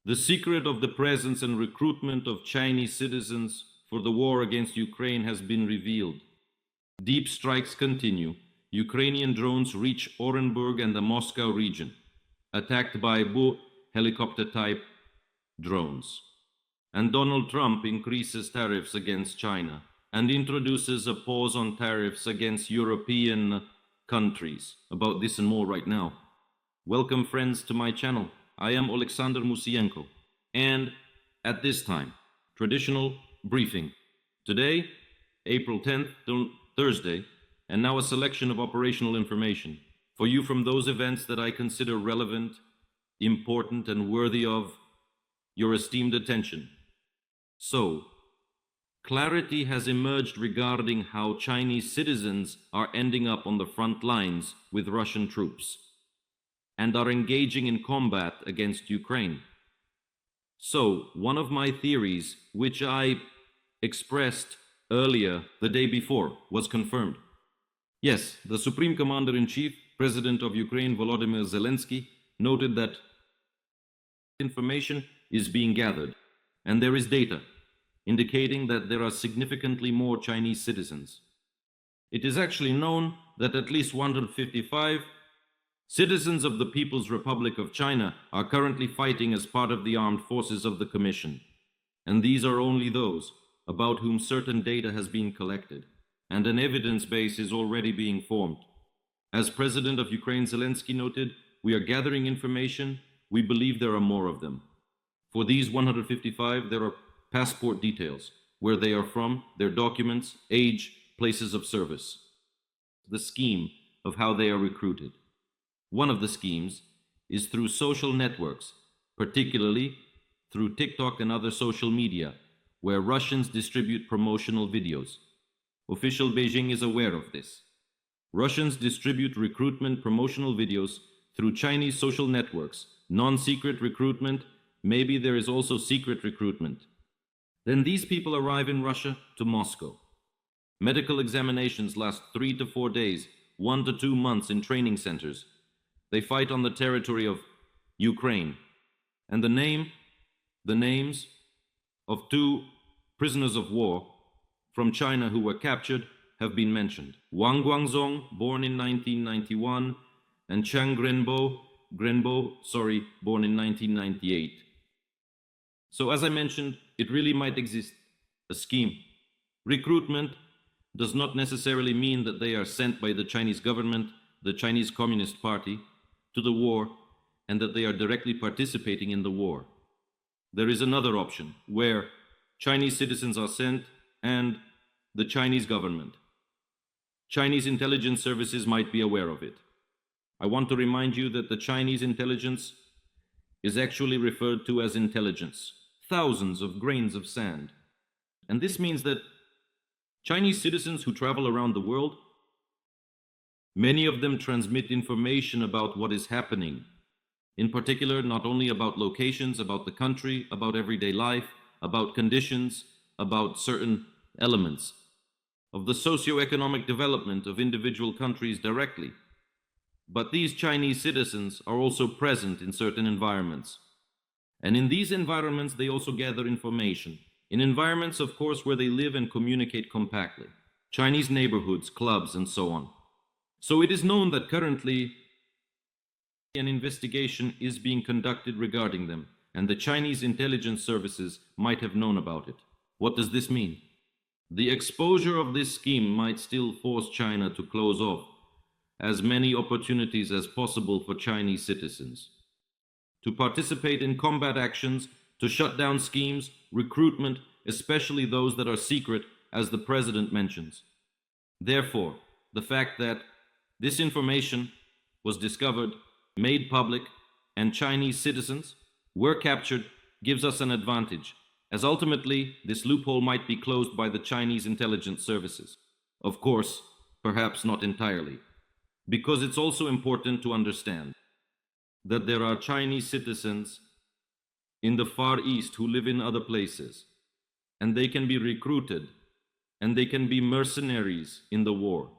The secret of the presence and recruitment of Chinese citizens for the war against Ukraine has been revealed. Deep strikes continue. Ukrainian drones reach Orenburg and the Moscow region, attacked by Bu helicopter-type drones. And Donald Trump increases tariffs against China and introduces a pause on tariffs against European countries. About this and more right now. Welcome, friends, to my channel. I am Alexander Musienko, and at this time, traditional briefing. Today, April 10th, Thursday, and now a selection of operational information for you from those events that I consider relevant, important, and worthy of your esteemed attention. So, clarity has emerged regarding how Chinese citizens are ending up on the front lines with Russian troops and are engaging in combat against Ukraine. So, one of my theories, which I expressed earlier the day before, was confirmed. Yes, the Supreme Commander-in-Chief, President of Ukraine, Volodymyr Zelensky, noted that information is being gathered, and there is data indicating that there are significantly more Chinese citizens. It is actually known that at least 155 citizens of the People's Republic of China are currently fighting as part of the armed forces of the Commission, and these are only those about whom certain data has been collected, and an evidence base is already being formed. As President of Ukraine Zelensky noted, we are gathering information. We believe there are more of them. For these 155, there are passport details, where they are from, their documents, age, places of service. The scheme of how they are recruited. One of the schemes is through social networks, particularly through TikTok and other social media, where Russians distribute promotional videos. Official Beijing is aware of this. Russians distribute recruitment promotional videos through Chinese social networks, non-secret recruitment, maybe there is also secret recruitment. Then these people arrive in Russia to Moscow. Medical examinations last 3 to 4 days, 1 to 2 months in training centers. They fight on the territory of Ukraine. And the names of 2 prisoners of war from China who were captured have been mentioned. Wang Guangzong, born in 1991, and Chang Grenbo, born in 1998. So as I mentioned, it really might exist a scheme. Recruitment does not necessarily mean that they are sent by the Chinese government, the Chinese Communist Party, to the war, and that they are directly participating in the war. There is another option, where Chinese citizens are sent and the Chinese government. Chinese intelligence services might be aware of it. I want to remind you that the Chinese intelligence is actually referred to as intelligence. Thousands of grains of sand. And this means that Chinese citizens who travel around the world, many of them transmit information about what is happening. In particular, not only about locations, about the country, about everyday life, about conditions, about certain elements of the socio-economic development of individual countries directly. But these Chinese citizens are also present in certain environments. And in these environments, they also gather information. In environments, of course, where they live and communicate compactly. Chinese neighborhoods, clubs, and so on. So it is known that currently an investigation is being conducted regarding them, and the Chinese intelligence services might have known about it. What does this mean? The exposure of this scheme might still force China to close off as many opportunities as possible for Chinese citizens to participate in combat actions, to shut down schemes, recruitment, especially those that are secret, as the president mentions. Therefore, the fact that this information was discovered, made public, and Chinese citizens were captured gives us an advantage, as ultimately this loophole might be closed by the Chinese intelligence services. Of course, perhaps not entirely, because it's also important to understand that there are Chinese citizens in the Far East who live in other places, and they can be recruited, and they can be mercenaries in the war.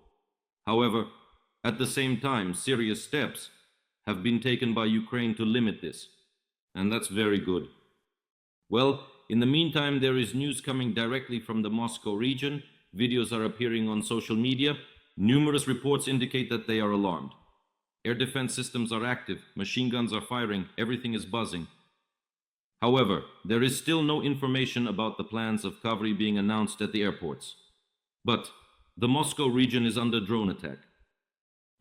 However, at the same time, serious steps have been taken by Ukraine to limit this. and that's very good. Well, in the meantime, there is news coming directly from the Moscow region. Videos are appearing on social media. Numerous reports indicate that they are alarmed. Air defense systems are active, machine guns are firing, everything is buzzing. However, there is still no information about the plans of cavalry being announced at the airports. But the Moscow region is under drone attack.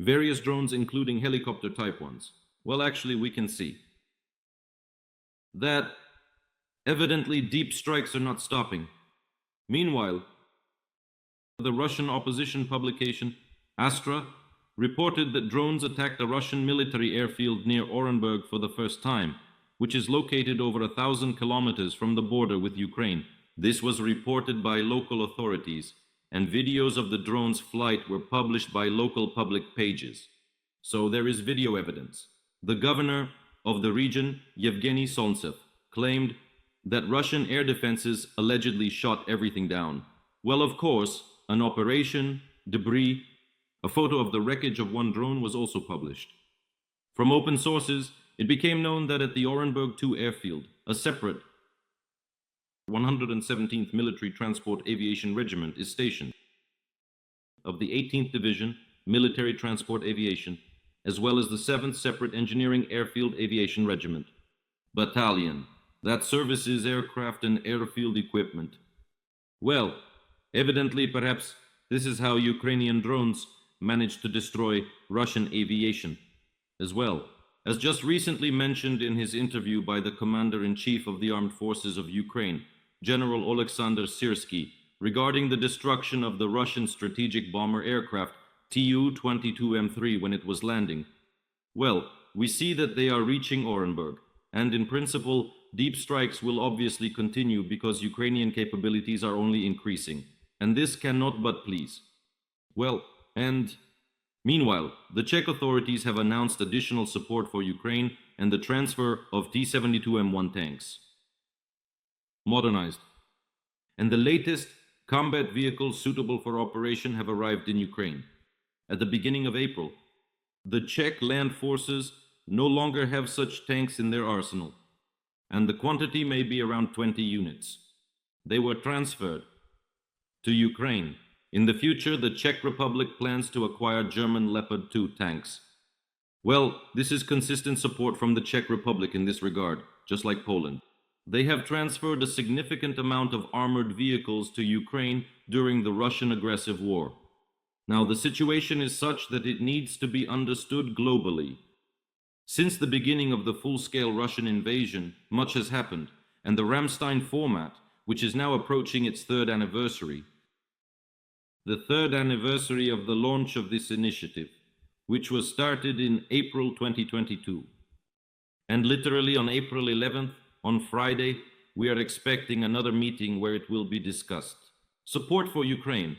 Various drones, including helicopter type ones. Well, actually, we can see that evidently deep strikes are not stopping. Meanwhile, the Russian opposition publication Astra reported that drones attacked a Russian military airfield near Orenburg for the first time, which is located over 1,000 kilometers from the border with Ukraine. This was reported by local authorities, and videos of the drone's flight were published by local public pages. So there is video evidence. The governor of the region, Yevgeny Solntsev, claimed that Russian air defenses allegedly shot everything down. Well, of course, an operation, debris, a photo of the wreckage of one drone was also published. From open sources, it became known that at the Orenburg 2 airfield, a separate 117th Military Transport Aviation Regiment is stationed, of the 18th Division Military Transport Aviation, as well as the 7th Separate Engineering Airfield Aviation Regiment Battalion, that services aircraft and airfield equipment. Well, evidently, perhaps this is how Ukrainian drones managed to destroy Russian aviation as well. As just recently mentioned in his interview by the Commander-in-Chief of the Armed Forces of Ukraine, General Oleksandr Syrsky, regarding the destruction of the Russian strategic bomber aircraft Tu-22M3 when it was landing. Well, we see that they are reaching Orenburg, and in principle, deep strikes will obviously continue because Ukrainian capabilities are only increasing, and this cannot but please. Well, and meanwhile, the Czech authorities have announced additional support for Ukraine and the transfer of T-72M1 tanks, modernized. And the latest combat vehicles suitable for operation have arrived in Ukraine. At the beginning of April, the Czech land forces no longer have such tanks in their arsenal, and the quantity may be around 20 units. They were transferred to Ukraine. In the future, the Czech Republic plans to acquire German Leopard 2 tanks. Well, this is consistent support from the Czech Republic in this regard, just like Poland. They have transferred a significant amount of armored vehicles to Ukraine during the Russian aggressive war. Now, the situation is such that it needs to be understood globally. Since the beginning of the full-scale Russian invasion, much has happened, and the Ramstein format, which is now approaching its third anniversary, the third anniversary of the launch of this initiative, which was started in April 2022. And literally on April 11th, on Friday, we are expecting another meeting where it will be discussed. Support for Ukraine.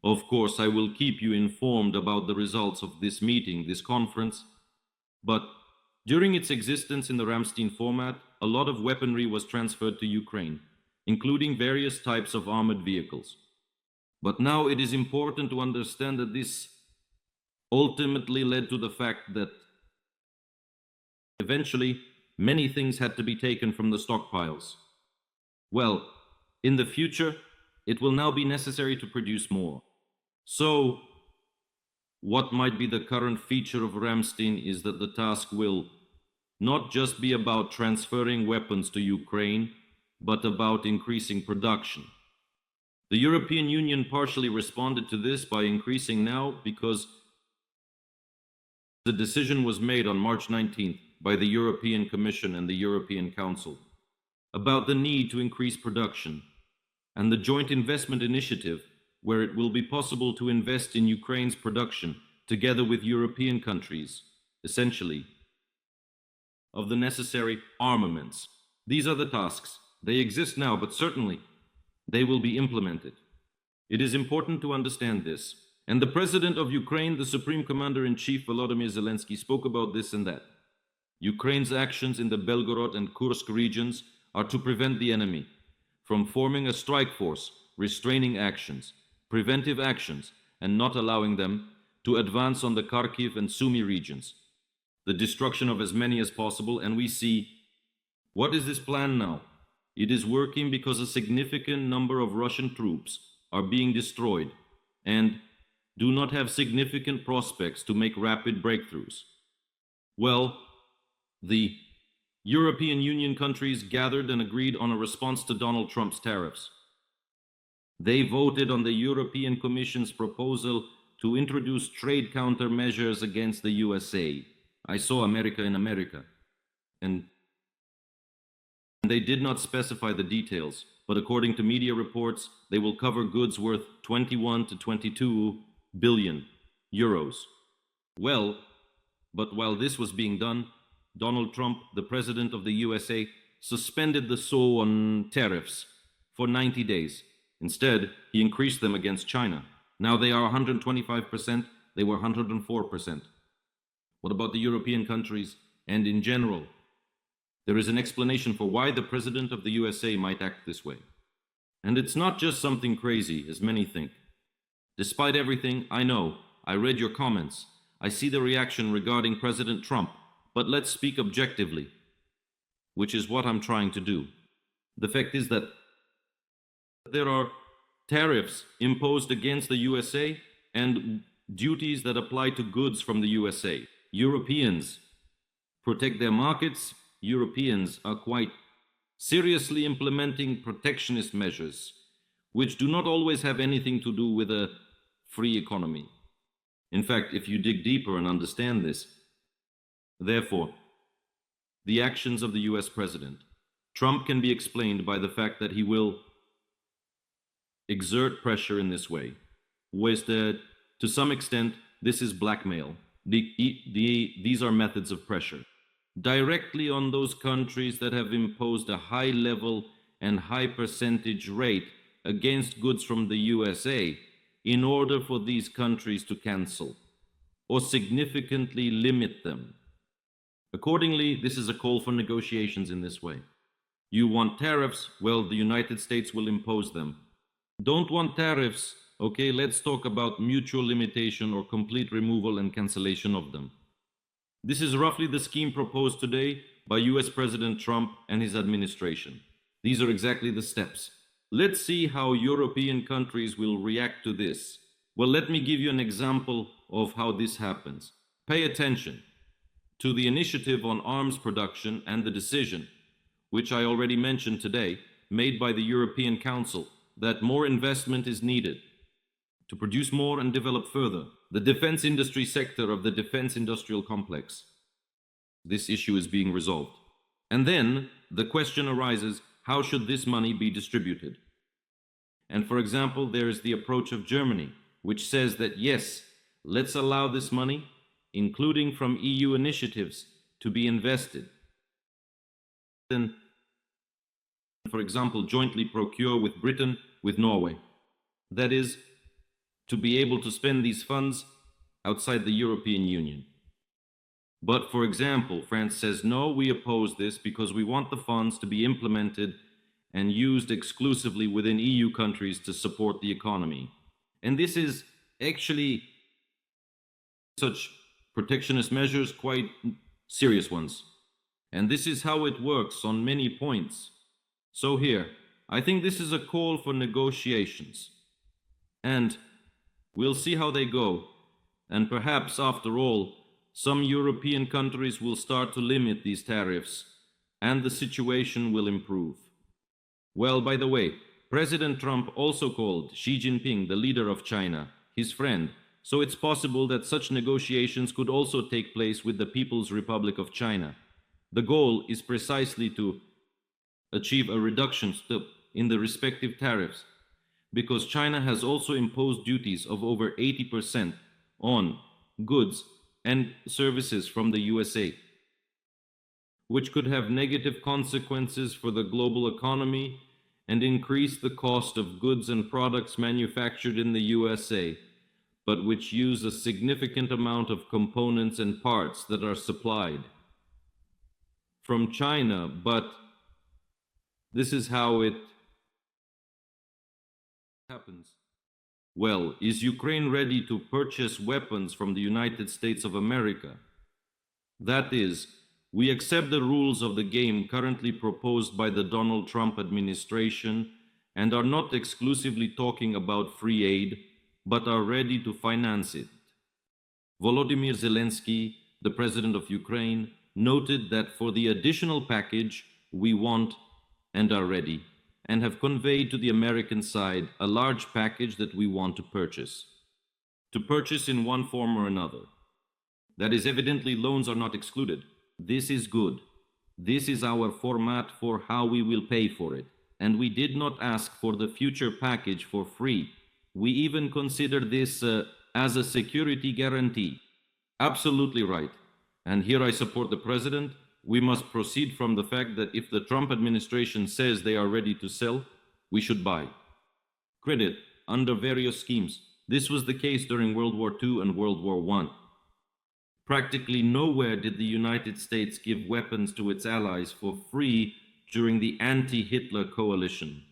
Of course, I will keep you informed about the results of this meeting, this conference, but during its existence in the Ramstein format, a lot of weaponry was transferred to Ukraine, including various types of armored vehicles. But now it is important to understand that this ultimately led to the fact that eventually many things had to be taken from the stockpiles. Well, in the future, it will now be necessary to produce more. So, what might be the current feature of Ramstein is that the task will not just be about transferring weapons to Ukraine, but about increasing production. The European Union partially responded to this by increasing now because the decision was made on March 19th by the European Commission and the European Council about the need to increase production and the joint investment initiative where it will be possible to invest in Ukraine's production together with European countries, essentially, of the necessary armaments. These are the tasks. They exist now, but certainly they will be implemented. It is important to understand this. And the President of Ukraine, the Supreme Commander-in-Chief Volodymyr Zelensky, spoke about this and that. Ukraine's actions in the Belgorod and Kursk regions are to prevent the enemy from forming a strike force, restraining actions, preventive actions, and not allowing them to advance on the Kharkiv and Sumy regions, the destruction of as many as possible, and we see What is this plan now? It is working because a significant number of Russian troops are being destroyed and do not have significant prospects to make rapid breakthroughs. Well, the European Union countries gathered and agreed on a response to Donald Trump's tariffs. They voted on the European Commission's proposal to introduce trade countermeasures against the USA. I saw America in America. And they did not specify the details, but according to media reports, they will cover goods worth 21 to 22 billion euros. Well, but while this was being done, Donald Trump, the president of the USA, suspended the SAW on tariffs for 90 days. Instead, he increased them against China. Now they are 125%, they were 104%. What about the European countries and in general? There is an explanation for why the president of the USA might act this way. And it's not just something crazy, as many think. Despite everything, I know, I read your comments, I see the reaction regarding President Trump, but let's speak objectively, which is what I'm trying to do. The fact is that there are tariffs imposed against the USA and duties that apply to goods from the USA. Europeans protect their markets. Europeans are quite seriously implementing protectionist measures, which do not always have anything to do with a free economy. In fact, if you dig deeper and understand this, therefore, the actions of the US president, Trump can be explained by the fact that he will exert pressure in this way, was that to some extent this is blackmail. These are methods of pressure directly on those countries that have imposed a high level and high percentage rate against goods from the USA in order for these countries to cancel or significantly limit them. Accordingly, this is a call for negotiations in this way. You want tariffs? Well, the United States will impose them. Don't want tariffs? Okay, let's talk about mutual limitation or complete removal and cancellation of them. This is roughly the scheme proposed today by US President Trump and his administration. These are exactly the steps. Let's see how European countries will react to this. Well, let me give you an example of how this happens. Pay attention to the initiative on arms production and the decision, which I already mentioned today, made by the European Council, that more investment is needed to produce more and develop further the defense industry sector of the defense industrial complex. This issue is being resolved. And then the question arises, how should this money be distributed? And for example, there is the approach of Germany, which says that yes, let's allow this money, including from EU initiatives, to be invested. Then, for example, jointly procure with Britain, with Norway. That is, to be able to spend these funds outside the European Union. But for example, France says, no, we oppose this because we want the funds to be implemented and used exclusively within EU countries to support the economy. And this is actually such protectionist measures, quite serious ones. And this is how it works on many points. So here, I think this is a call for negotiations. And we'll see how they go. And perhaps, after all, some European countries will start to limit these tariffs, and the situation will improve. Well, by the way, President Trump also called Xi Jinping, the leader of China, his friend, so it's possible that such negotiations could also take place with the People's Republic of China. The goal is precisely to achieve a reduction in the respective tariffs, because China has also imposed duties of over 80% on goods and services from the USA, which could have negative consequences for the global economy and increase the cost of goods and products manufactured in the USA, but which use a significant amount of components and parts that are supplied from China. But this is how it happens. Well, is Ukraine ready to purchase weapons from the United States of America? That is, We accept the rules of the game currently proposed by the Donald Trump administration and are not exclusively talking about free aid, but are ready to finance it. Volodymyr Zelensky, the president of Ukraine, noted that for the additional package, we want and are ready, and have conveyed to the American side a large package that we want to purchase. To purchase in one form or another. That is, evidently loans are not excluded. This is good. This is our format for how we will pay for it. And we did not ask for the future package for free. We even consider this as a security guarantee. Absolutely right. And here I support the president. We must proceed from the fact that if the Trump administration says they are ready to sell, we should buy. Credit under various schemes. This was the case during World War II and World War I. Practically nowhere did the United States give weapons to its allies for free during the anti-Hitler coalition.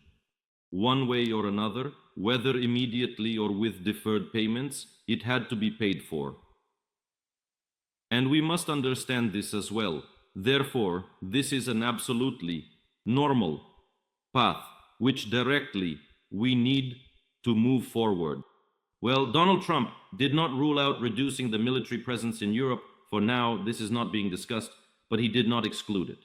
One way or another, whether immediately or with deferred payments, it had to be paid for. And we must understand this as well. Therefore, this is an absolutely normal path which directly we need to move forward. Well, Donald Trump did not rule out reducing the military presence in Europe. For now, this is not being discussed, but he did not exclude it.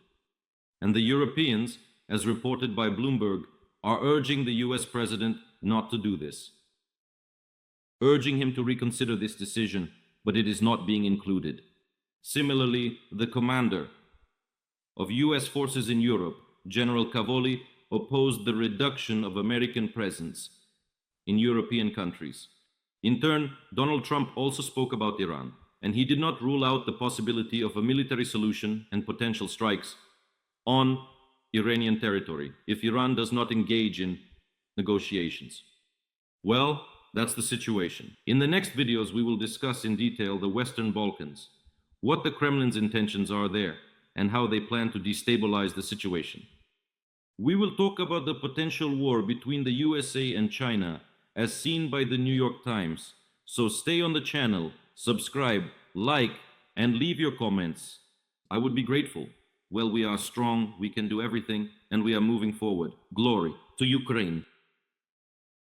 And the Europeans, as reported by Bloomberg, are urging the US president not to do this, urging him to reconsider this decision, but it is not being included. Similarly, the commander of US forces in Europe, General Cavoli, opposed the reduction of American presence in European countries. In turn, Donald Trump also spoke about Iran, and he did not rule out the possibility of a military solution and potential strikes on Iranian territory if Iran does not engage in negotiations. Well, that's the situation. In the next videos, we will discuss in detail the Western Balkans, what the Kremlin's intentions are there, and how they plan to destabilize the situation. We will talk about the potential war between the USA and China as seen by the New York Times. So stay on the channel, subscribe, like, and leave your comments. I would be grateful. Well, we are strong, we can do everything, and we are moving forward. Glory to Ukraine.